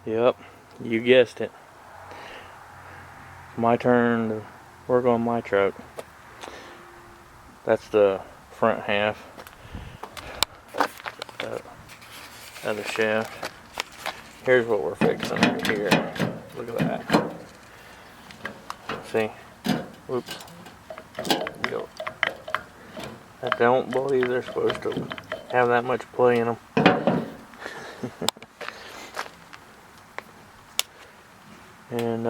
Yep, you guessed it. My turn to work on my truck. That's the front half of the shaft. Here's what we're fixing right here. Look at that. See? Whoops. Go. I don't believe they're supposed to have that much play in them. And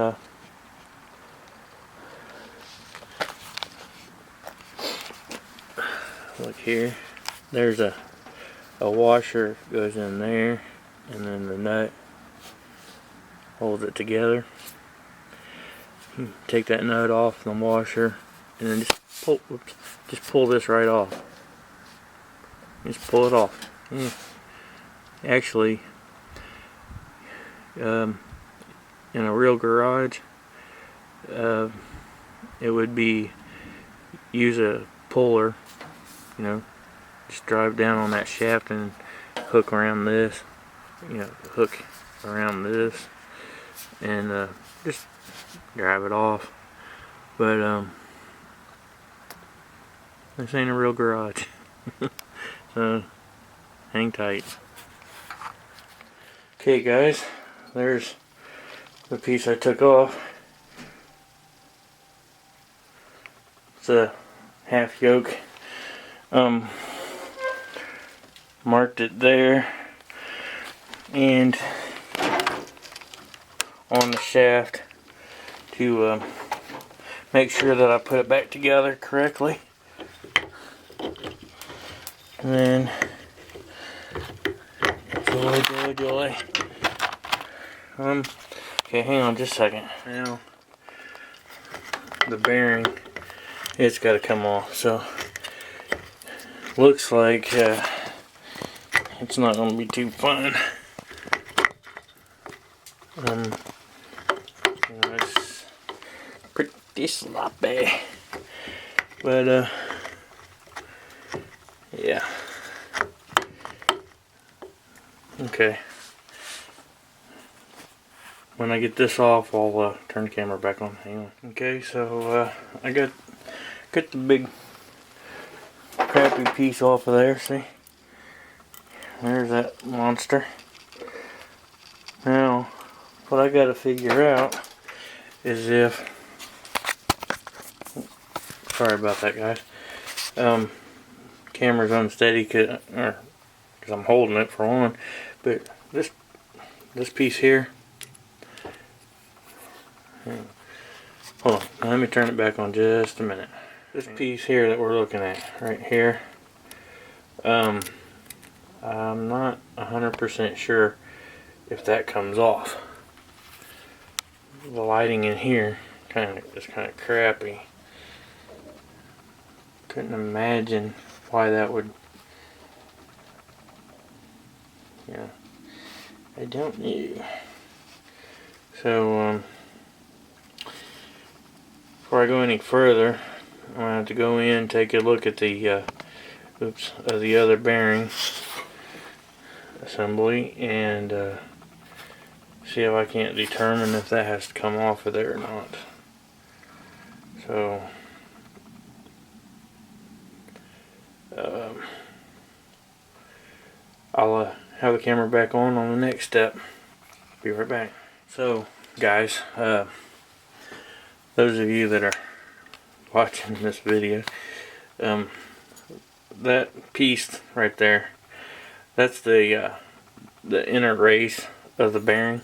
look here. There's a washer goes in there, and then the nut holds it together. Take that nut off the washer, and then just pull this right off. Just pull it off. Actually, in a real garage, it would be use a puller, you know, just drive down on that shaft and hook around this, hook around this, and just drive it off. But this ain't a real garage. So hang tight. Okay guys, there's the piece I took off. It's a half yoke. Marked it there, and on the shaft to make sure that I put it back together correctly. And then joy. Okay, hang on just a second. Now the bearing, it's got to come off. So looks like it's not going to be too fun. It's pretty sloppy, but yeah. Okay. When I get this off, I'll turn the camera back on. Hang on. Okay, so I got the big crappy piece off of there. See, there's that monster. Now, what I got to figure out is if, sorry about that, guys. Camera's unsteady because I'm holding it for one, but this piece here. Hold on, now let me turn it back on just a minute. This piece here that we're looking at right here, I'm not 100% sure if that comes off. The lighting in here is kind of crappy. Couldn't imagine why that would. Yeah, I don't know. So before I go any further, I'm gonna have to go in, take a look at the the other bearing assembly, and see if I can't determine if that has to come off of there or not. So I'll have the camera back on the next step. Be right back. So guys, those of you that are watching this video, that piece right there, that's the inner race of the bearing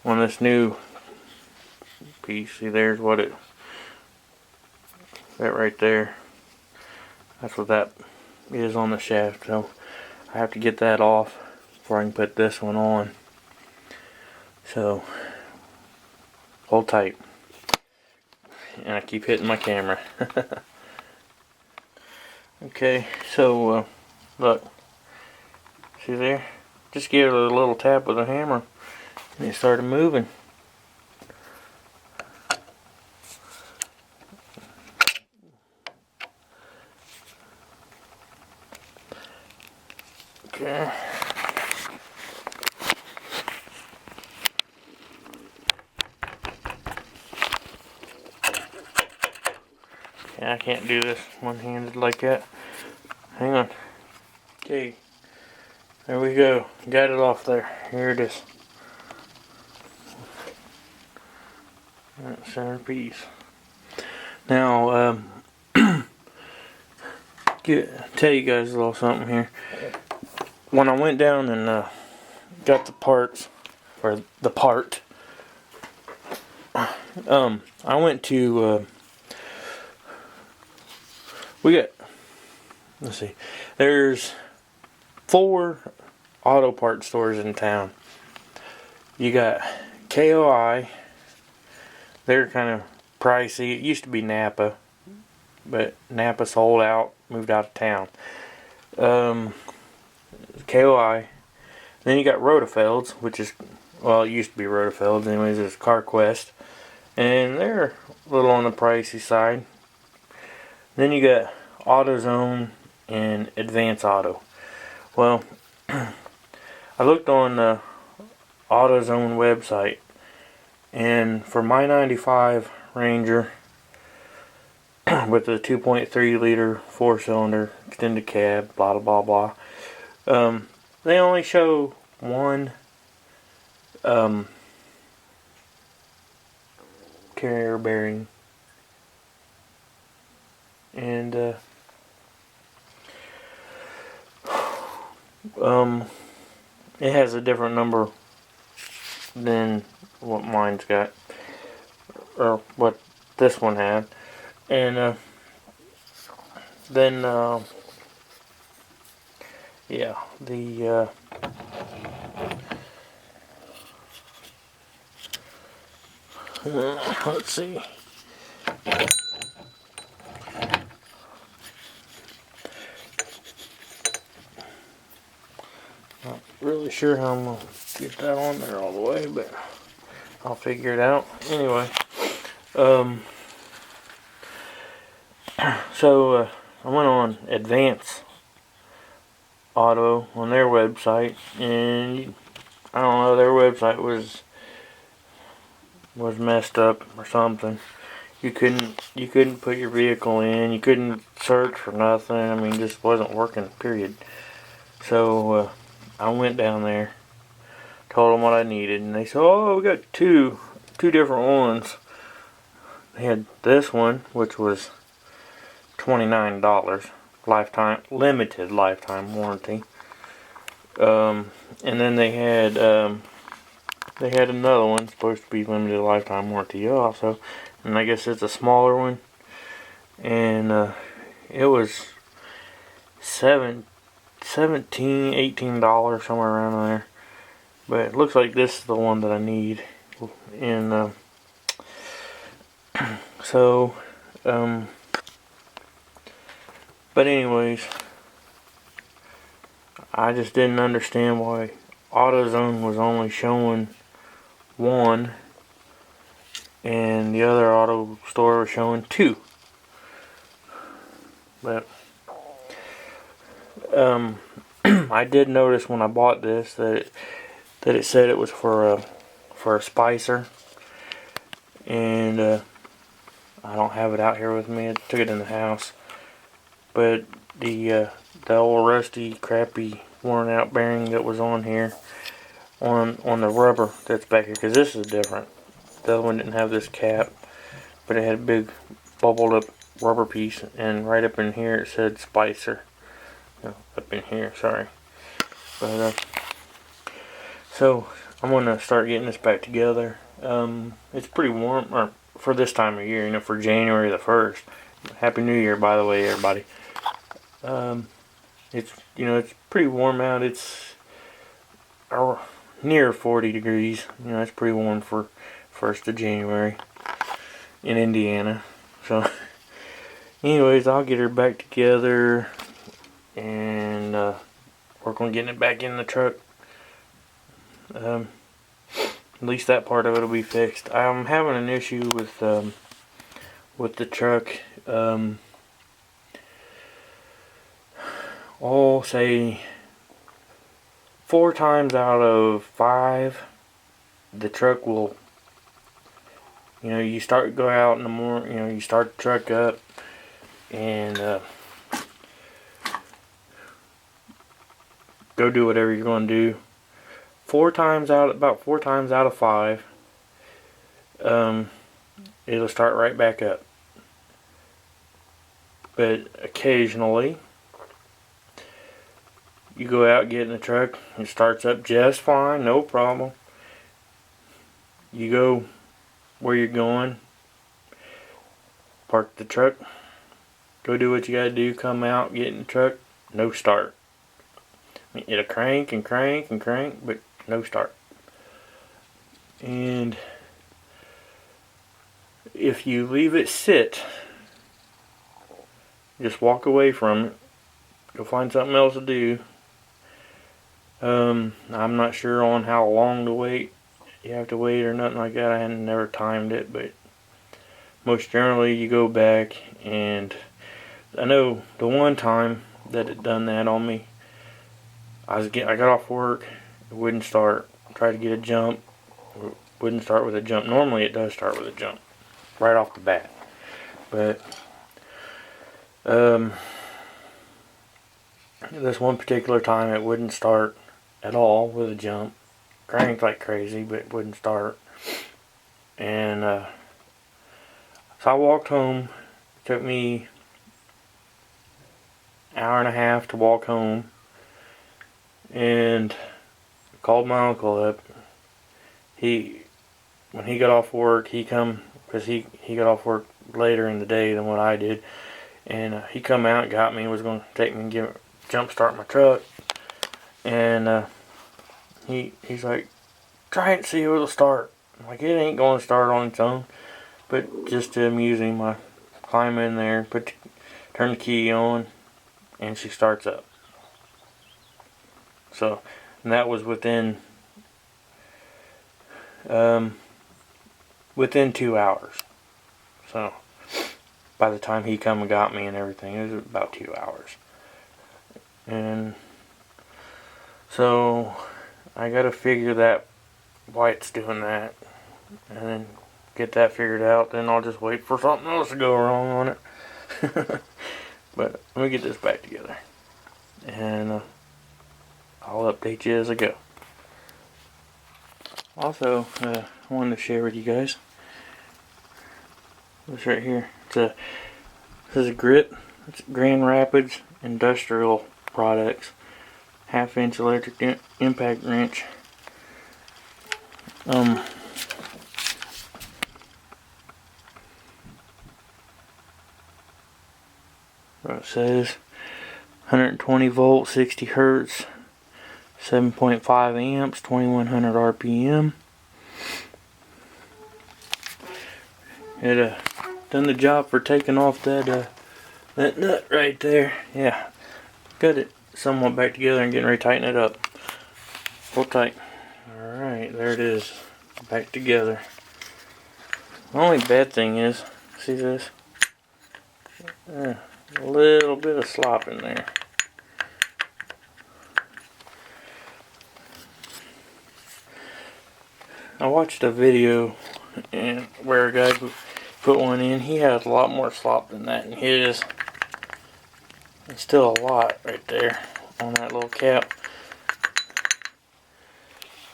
on this new piece. See, there's what that right there, that's what that is on the shaft. So I have to get that off before I can put this one on. So hold tight. And I keep hitting my camera. Okay, so look, see there? Just give it a little tap with a hammer and it started moving. Okay. Yeah, I can't do this one-handed like that. Hang on. Okay. There we go. Got it off there. Here it is. That centerpiece. Now, tell you guys a little something here. When I went down and got the parts, or the part, I went to, let's see, there's 4 auto parts stores in town. You got KOI, they're kind of pricey. It used to be Napa, but Napa sold out, moved out of town. KOI. Then you got Rotofeld's, which is, well, it used to be Rotofeld's, anyways, it's CarQuest. And they're a little on the pricey side. Then you got AutoZone and Advance Auto. Well, I looked on the AutoZone website, and for my 95 Ranger with the 2.3 liter 4-cylinder extended cab, blah blah blah, they only show one carrier bearing, and it has a different number than what mine's got, or what this one had. And then yeah, the let's see. Not really sure how I'm gonna get that on there all the way, but I'll figure it out. Anyway, so I went on Advance Auto on their website, and I don't know, their website was messed up or something. You couldn't put your vehicle in. You couldn't search for nothing. I mean, just wasn't working. Period. So I went down there, told them what I needed, and they said, "Oh, we got two different ones." They had this one, which was $29, limited lifetime warranty. And then they had another one supposed to be limited lifetime warranty also, and I guess it's a smaller one, and it was $18 somewhere around there. But it looks like this is the one that I need, and so but anyways, I just didn't understand why AutoZone was only showing one and the other auto store was showing 2. But I did notice when I bought this that it said it was for a spicer, and I don't have it out here with me. I took it in the house, but the old rusty, crappy, worn out bearing that was on here, on the rubber that's back here, because this is different. The other one didn't have this cap, but it had a big bubbled up rubber piece, and right up in here it said Spicer. No, up in here, sorry. But so I'm gonna start getting this back together. It's pretty warm, or for this time of year, for January the 1st. Happy New Year, by the way, everybody. It's it's pretty warm out. It's near 40 degrees. It's pretty warm for 1st of January in Indiana. So anyways, I'll get her back together and work on getting it back in the truck. At least that part of it will be fixed. I'm having an issue with the truck. I'll say 4 times out of 5, the truck will, you go out in the morning, you start the truck up, and go do whatever you're going to do. About 4 times out of 5, it'll start right back up. But occasionally, you go out, get in the truck, it starts up just fine, no problem. You go where you're going, park the truck, go do what you gotta do, come out, get in the truck, no start. It'll crank and crank and crank, but no start. And if you leave it sit, just walk away from it, go find something else to do. I'm not sure on how long to wait. You have to wait or nothing like that. I hadn't never timed it, but most generally you go back. And I know the one time that it done that on me, I got off work, it wouldn't start. Tried to get a jump, it wouldn't start with a jump. Normally it does start with a jump right off the bat, but this one particular time it wouldn't start at all with a jump. Cranked like crazy, but it wouldn't start. And so I walked home. It took me an hour and a half to walk home, and called my uncle up. When he got off work, he come, because he got off work later in the day than what I did, and he come out and got me, was going to take me and jump start my truck. And he's like, try it and see if it'll start. I'm like, it ain't going to start on its own. But just to amuse him, I climb in there, turn the key on, and she starts up. So, and that was within 2 hours. So, by the time he come and got me and everything, it was about 2 hours. And so I gotta figure that why it's doing that, and then get that figured out. Then I'll just wait for something else to go wrong on it. But let me get this back together, and I'll update you as I go. Also, I wanted to share with you guys this right here. This is a grit. It's Grand Rapids Industrial Products 1/2-inch electric impact wrench. It says 120 volts, 60 hertz, 7.5 amps, 2100 RPM. It done the job for taking off that nut right there. Yeah, got it somewhat back together and getting ready to tighten it up. Hold tight. Alright, there it is, back together. The only bad thing is, see this? A little bit of slop in there. I watched a video where a guy put one in. He had a lot more slop than that in his. It's still a lot right there on that little cap.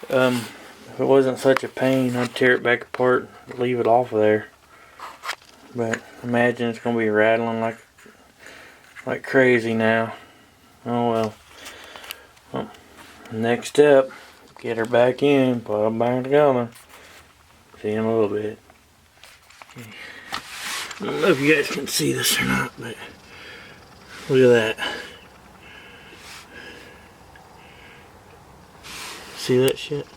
If it wasn't such a pain, I'd tear it back apart and leave it off of there. But imagine it's going to be rattling like crazy now. Oh well. Next step, get her back in, put them back together. See you in a little bit. I don't know if you guys can see this or not, but look at that. See that shit?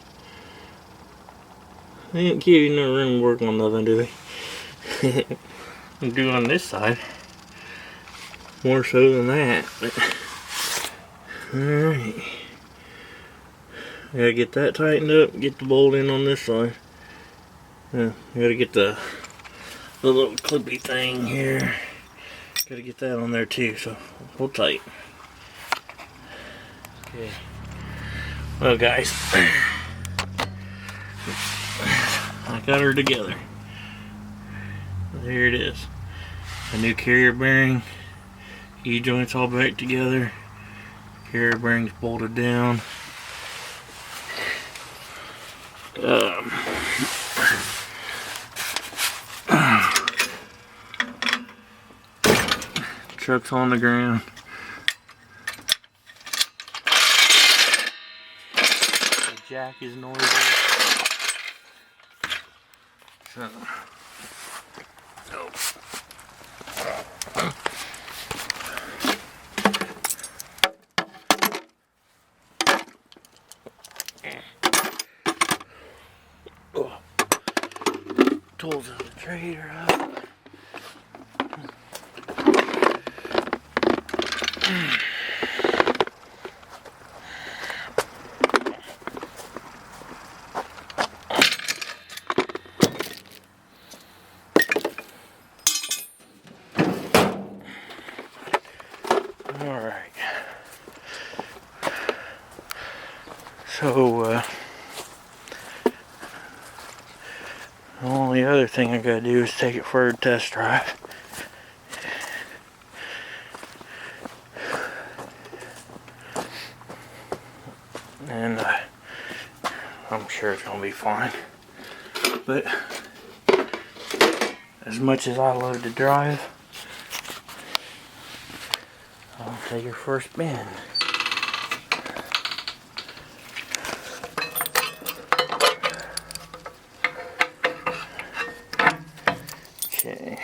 They didn't give you no room to work on nothing, do they? They do on this side. More so than that, but alright. Gotta get that tightened up, get the bolt in on this side. Yeah, gotta get the little clippy thing here. Gotta get that on there too, so hold tight. Okay. Well guys, I got her together. There it is. A new carrier bearing. E-joints all back together. Carrier bearings bolted down. Truck's on the ground. The jack is noisy. So, tools of the trade are up. Alright. So, the only other thing I gotta do is take it for a test drive. And I'm sure it's gonna be fine. But as much as I love to drive, I'll take her for a spin. Okay.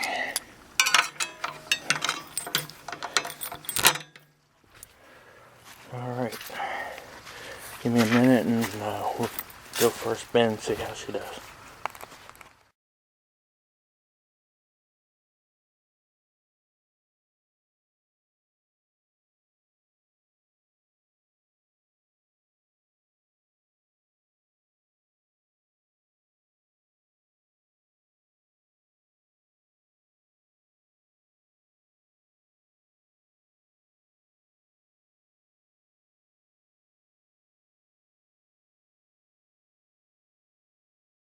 Alright. Give me a minute and we'll go for a spin and see how she does.